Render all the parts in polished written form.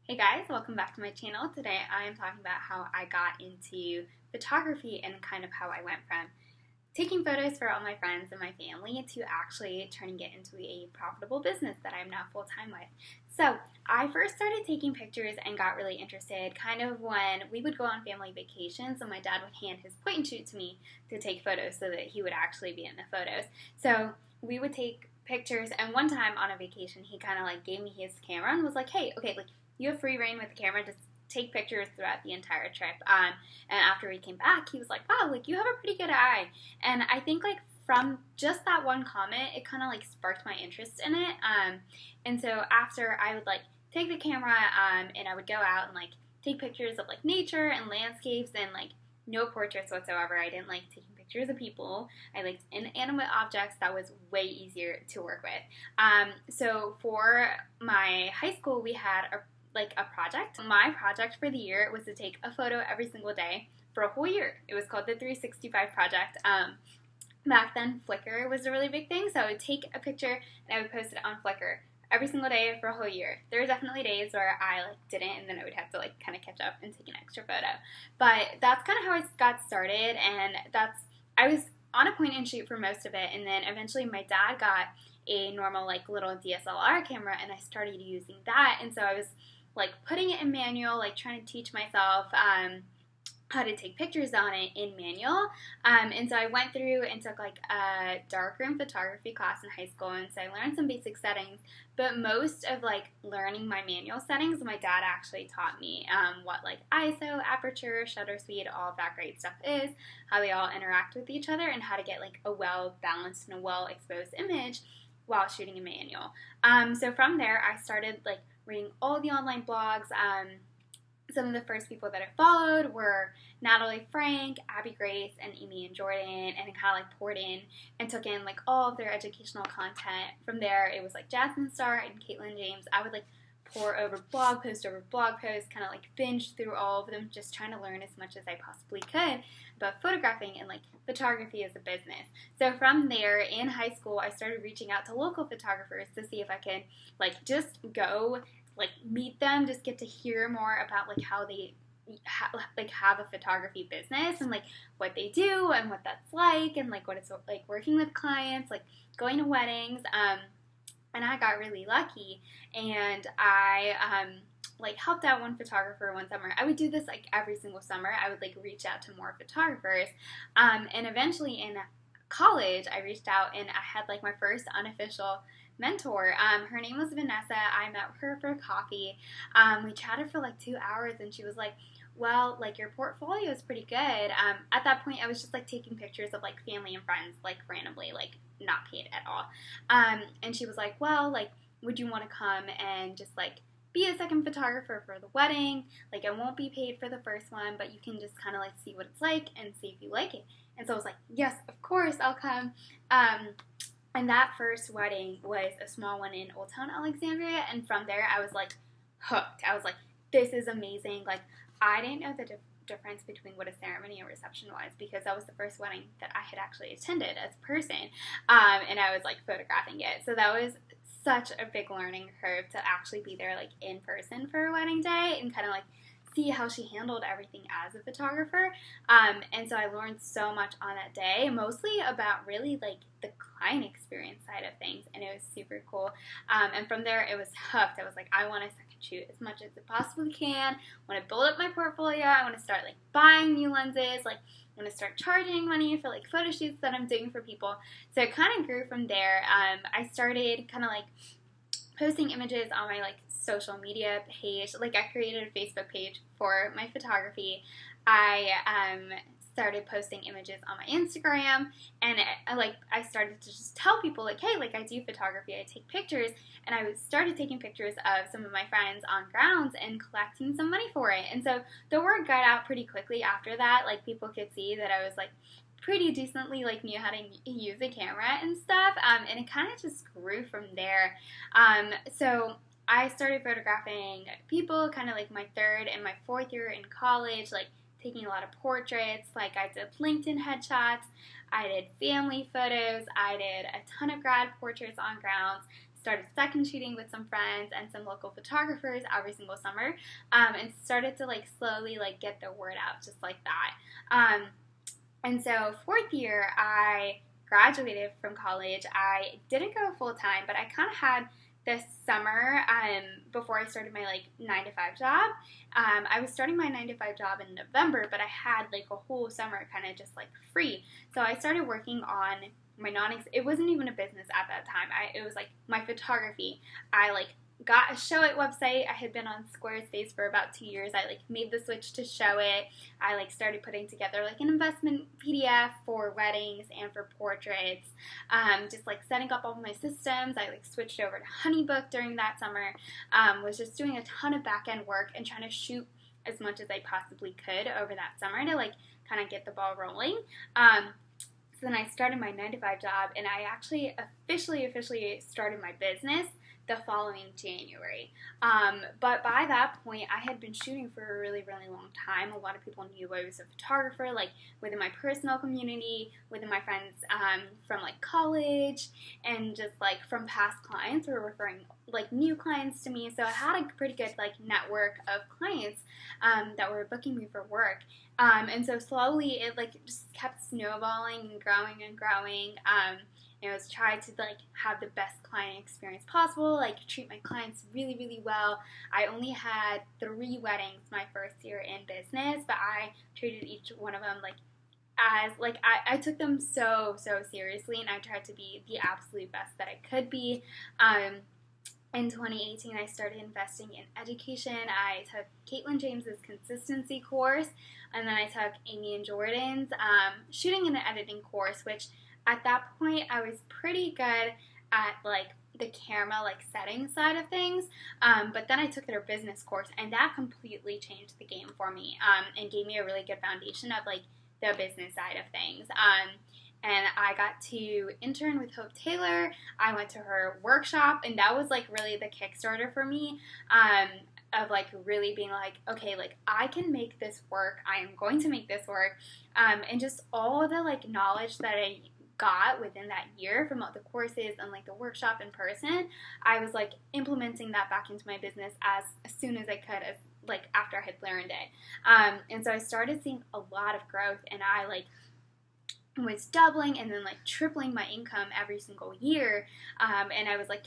Hey guys, welcome back to my channel. Today I am talking about how I got into photography and kind of how I went from taking photos for all my friends and my family to actually turning it into a profitable business that I'm now full-time with. So I first started taking pictures and got really interested kind of when we would go on family vacations and my dad would hand his point and shoot to me to take photos so that he would actually be in the photos. So we would take pictures, and one time on a vacation he kind of like gave me his camera and was like, hey, okay, like you have free reign with the camera, just take pictures throughout the entire trip. And after we came back, he was like, wow, like you have a pretty good eye. And I think like from just that one comment, it kind of like sparked my interest in it. And so after I would like take the camera and I would go out and like take pictures of like nature and landscapes and like no portraits whatsoever. I didn't like taking pictures of people. I liked inanimate objects. That was way easier to work with. So for my high school, we had a project. My project for the year was to take a photo every single day for a whole year. It was called the 365 Project. Back then, Flickr was a really big thing, so I would take a picture and I would post it on Flickr every single day for a whole year. There were definitely days where I like didn't, and then I would have to like kind of catch up and take an extra photo. But that's kind of how I got started, and I was on a point and shoot for most of it, and then eventually my dad got a normal like little DSLR camera, and I started using that, and so I was like putting it in manual, like trying to teach myself how to take pictures on it in manual. And so I went through and took like a darkroom photography class in high school, and so I learned some basic settings, but most of like learning my manual settings, my dad actually taught me what like ISO, aperture, shutter speed, all of that great stuff is, how they all interact with each other, and how to get like a well-balanced and a well-exposed image while shooting a manual. So from there, I started like reading all the online blogs. Some of the first people that I followed were Natalie Frank, Abby Grace, and Amy and Jordan, and I kind of like poured in and took in like all of their educational content. From there, it was like Jasmine Star and Caitlin James. I would like pour over blog post over blog post, kind of like binge through all of them, just trying to learn as much as I possibly could about photographing and like photography as a business. So from there, in high school, I started reaching out to local photographers to see if I could like just go like meet them, just get to hear more about like how they have a photography business and like what they do and what that's like and like what it's like working with clients, like going to weddings. And I got really lucky, and I like helped out one photographer one summer. I would do this like every single summer. I would like reach out to more photographers, and eventually in college I reached out and I had like my first unofficial mentor. Her name was Vanessa. I met her for coffee. We chatted for like 2 hours, and she was like, well, like your portfolio is pretty good. At that point, I was just like taking pictures of like family and friends, like randomly, like not paid at all. And she was like, well, like, would you want to come and just like be a second photographer for the wedding? Like, I won't be paid for the first one, but you can just kind of like see what it's like and see if you like it. And so I was like, yes, of course, I'll come. And that first wedding was a small one in Old Town Alexandria, and from there I was like hooked. I was like, this is amazing. Like, I didn't know the difference between what a ceremony and reception was, because that was the first wedding that I had actually attended as a person, and I was like photographing it. So that was such a big learning curve to actually be there like in person for a wedding day and kind of like see how she handled everything as a photographer. And so I learned so much on that day, mostly about really like the client experience side of things, and it was super cool. And from there, it was hooked. I was like, I want to second shoot as much as I possibly can. I want to build up my portfolio. I want to start like buying new lenses. Like, I want to start charging money for like photo shoots that I'm doing for people. So it kind of grew from there. I started kind of like posting images on my like social media page. Like, I created a Facebook page for my photography. I started posting images on my Instagram, and I started to just tell people like, hey, like I do photography, I take pictures, and I started taking pictures of some of my friends on grounds and collecting some money for it. And so the word got out pretty quickly after that. Like, people could see that I was like pretty decently like knew how to use a camera and stuff, and it kind of just grew from there. So I started photographing people kind of like my third and my fourth year in college, like taking a lot of portraits. Like, I did LinkedIn headshots, I did family photos, I did a ton of grad portraits on grounds, started second shooting with some friends and some local photographers every single summer, and started to like slowly like get the word out just like that. And so fourth year, I graduated from college. I didn't go full time, but I kind of had this summer, before I started my like 9-to-5 job. I was starting my 9-to-5 job in November, but I had like a whole summer kind of just like free. So I started working on my it wasn't even a business at that time. It was like my photography. I like got a Showit website. I had been on Squarespace for about 2 years. I like made the switch to Showit. I like started putting together like an investment PDF for weddings and for portraits. Just like setting up all of my systems. I like switched over to HoneyBook during that summer. Was just doing a ton of back end work and trying to shoot as much as I possibly could over that summer to like kind of get the ball rolling. So then I started my 9-to-5 job, and I actually officially started my business the following January. But by that point, I had been shooting for a really, really long time. A lot of people knew I was a photographer, like within my personal community, within my friends from like college, and just like from past clients who were referring like new clients to me. So I had a pretty good like network of clients that were booking me for work. And so slowly it like just kept snowballing and growing and growing. I was trying to like have the best client experience possible, like treat my clients really, really well. I only had 3 weddings my first year in business, but I treated each one of them like as like I took them so seriously, and I tried to be the absolute best that I could be. In 2018, I started investing in education. I took Caitlin James's consistency course, and then I took Amy and Jordan's shooting and editing course, which at that point I was pretty good at like the camera like setting side of things, but then I took their business course, and that completely changed the game for me, and gave me a really good foundation of like the business side of things. And I got to intern with Hope Taylor. I went to her workshop, and that was like really the Kickstarter for me, of like really being like, okay, like I can make this work. I am going to make this work. And just all of the like knowledge that I got within that year from all the courses and like the workshop in person, I was like implementing that back into my business as soon as I could, as like after I had learned it. And so I started seeing a lot of growth, and I like was doubling and then like tripling my income every single year, and I was like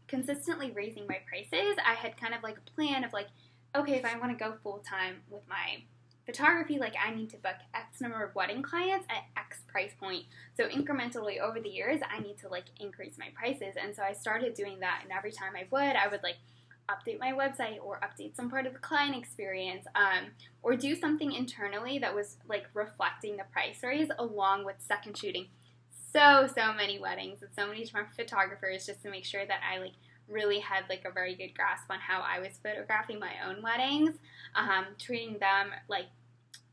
consistently raising my prices. I had kind of like a plan of like, okay, if I want to go full time with my photography, like I need to book X number of wedding clients at X price point. So incrementally over the years, I need to like increase my prices. And so I started doing that, and every time I would like update my website or update some part of the client experience, or do something internally that was like reflecting the price raise, along with second shooting so many weddings with so many different photographers, just to make sure that I like really had like a very good grasp on how I was photographing my own weddings, treating them like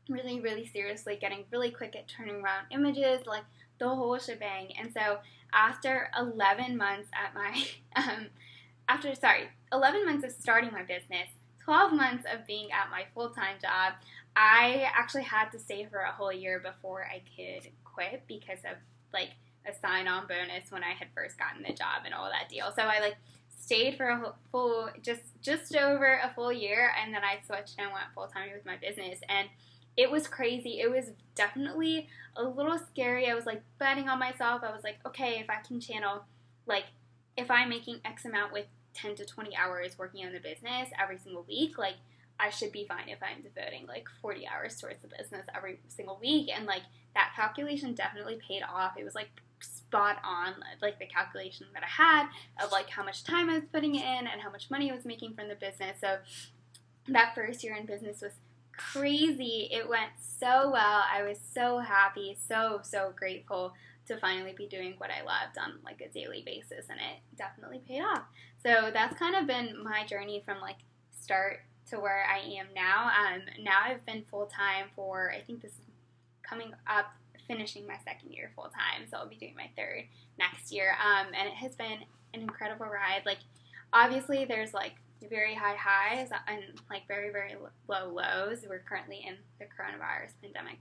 really seriously, getting really quick at turning around images, like the whole shebang. And so after 11 months at my 11 months of starting my business, 12 months of being at my full-time job, I actually had to stay for a whole year before I could quit because of like a sign-on bonus when I had first gotten the job and all that deal. So I like stayed for a full, just over a full year, and then I switched and went full-time with my business. And it was crazy. It was definitely a little scary. I was like betting on myself. I was like, okay, if I can channel, like if I'm making X amount with 10 to 20 hours working on the business every single week, like I should be fine if I'm devoting like 40 hours towards the business every single week. And like that calculation definitely paid off. It was like spot on, like the calculation that I had of like how much time I was putting in and how much money I was making from the business. So that first year in business was crazy. It went so well. I was so happy, so grateful to finally be doing what I loved on like a daily basis, and it definitely paid off. So that's kind of been my journey from like start to where I am now. Now I've been full-time for, I think this is coming up, finishing my second year full-time, so I'll be doing my third next year. And it has been an incredible ride. Like obviously there's like very high highs and like very low lows. We're currently in the coronavirus pandemic,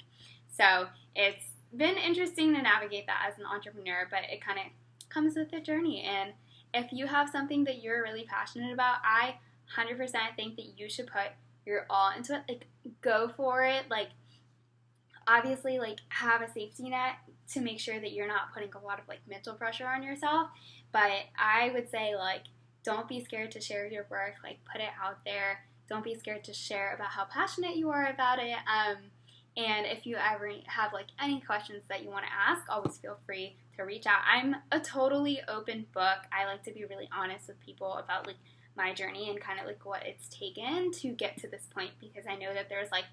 so it's been interesting to navigate that as an entrepreneur, but it kind of comes with the journey, and if you have something that you're really passionate about, I 100% think that you should put your all into it. Like, go for it. Like, obviously, like, have a safety net to make sure that you're not putting a lot of, like, mental pressure on yourself. But I would say, like, don't be scared to share your work. Like, put it out there. Don't be scared to share about how passionate you are about it. And if you ever have, like, any questions that you want to ask, always feel free to reach out. I'm a totally open book. I like to be really honest with people about, like, my journey and kind of, like, what it's taken to get to this point, because I know that there's, like,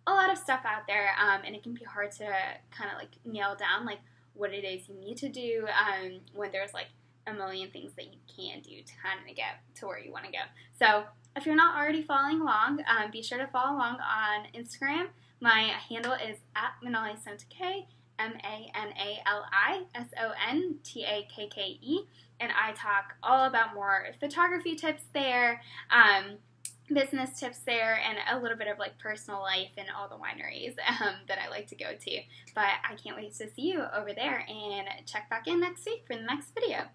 a lot of stuff out there, and it can be hard to kind of, like, nail down, like, what it is you need to do when there's, like, a million things that you can do to kind of get to where you want to go. So if you're not already following along, be sure to follow along on Instagram. My handle is at Manali Sontakee, ManaliSontakee, and I talk all about more photography tips there, business tips there, and a little bit of, like, personal life and all the wineries that I like to go to. But I can't wait to see you over there, and check back in next week for the next video.